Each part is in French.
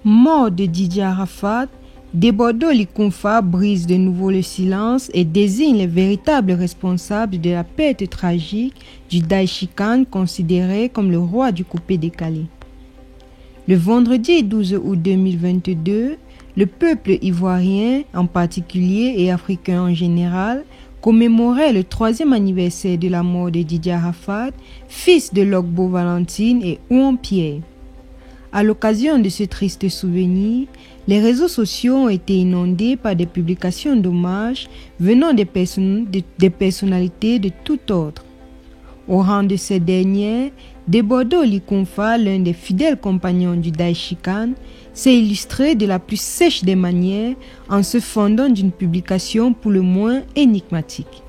Mort de Didier Arafat, Debodo Likunfa brise de nouveau le silence et désigne les véritables responsables de la perte tragique du Daichi Khan, considéré comme le roi du coupé-décalé. Le vendredi 12 août 2022, le peuple ivoirien en particulier et africain en général commémorait le 3e anniversaire de la mort de Didier Arafat, fils de Logbo Valentine et Ouan Pierre. À l'occasion de ce triste souvenir, les réseaux sociaux ont été inondés par des publications d'hommages venant des personnalités de tout ordre. Au rang de ces dernières, Debodo Likunfa, l'un des fidèles compagnons du Daichi Khan, s'est illustré de la plus sèche des manières en se fondant d'une publication pour le moins énigmatique.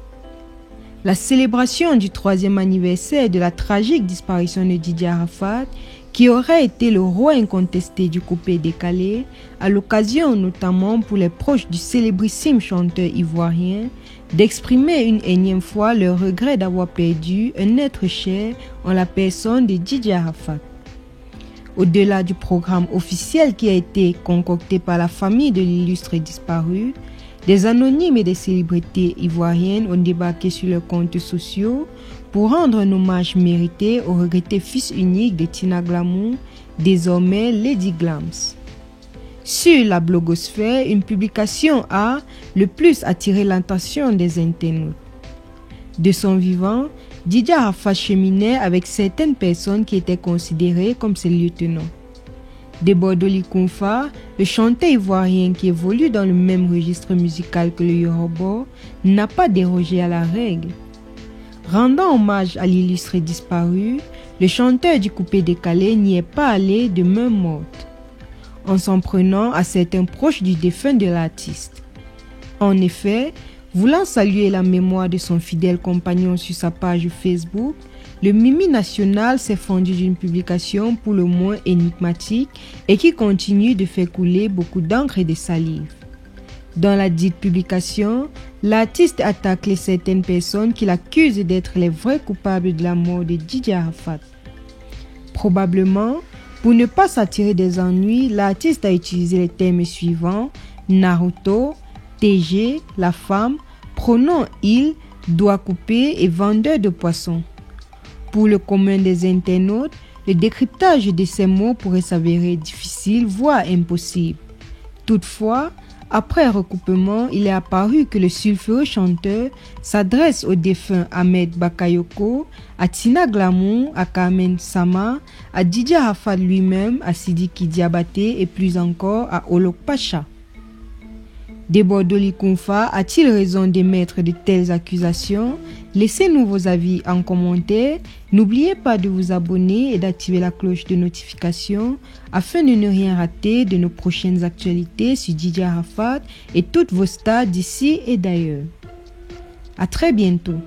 La célébration du 3e anniversaire de la tragique disparition de Didier Arafat, qui aurait été le roi incontesté du coupé-décalé, à l'occasion notamment pour les proches du célébrissime chanteur ivoirien, d'exprimer une énième fois leur regret d'avoir perdu un être cher en la personne de Didier Arafat. Au-delà du programme officiel qui a été concocté par la famille de l'illustre disparu, des anonymes et des célébrités ivoiriennes ont débarqué sur leurs comptes sociaux pour rendre un hommage mérité au regretté fils unique de Tina Glamour, désormais Lady Glams. Sur la blogosphère, une publication a le plus attiré l'attention des internautes. De son vivant, Didier Arafat cheminait avec certaines personnes qui étaient considérées comme ses lieutenants. Debodo Likunfa, le chanteur ivoirien qui évolue dans le même registre musical que le Yoruba, n'a pas dérogé à la règle. Rendant hommage à l'illustre disparu, le chanteur du coupé-décalé n'y est pas allé de main morte, en s'en prenant à certains proches du défunt de l'artiste. En effet, voulant saluer la mémoire de son fidèle compagnon sur sa page Facebook, le Mimi national s'est fendu d'une publication pour le moins énigmatique et qui continue de faire couler beaucoup d'encre et de salive. Dans la dite publication, l'artiste attaque certaines personnes qu'il accuse d'être les vrais coupables de la mort de Didier Arafat. Probablement, pour ne pas s'attirer des ennuis, l'artiste a utilisé les termes suivants: Naruto, TG, la femme, pronom il, doigt coupé et vendeur de poissons. Pour le commun des internautes, le décryptage de ces mots pourrait s'avérer difficile, voire impossible. Toutefois, après recoupement, il est apparu que le sulfureux chanteur s'adresse au défunt Ahmed Bakayoko, à Tina Glamour, à Carmen Sama, à Didier Arafat lui-même, à Sidiki Diabaté et plus encore à Olok Pacha. Debodo Likunfa a-t-il raison d'émettre de telles accusations? Laissez-nous vos avis en commentaire. N'oubliez pas de vous abonner et d'activer la cloche de notification afin de ne rien rater de nos prochaines actualités sur Didier Arafat et toutes vos stars d'ici et d'ailleurs. À très bientôt.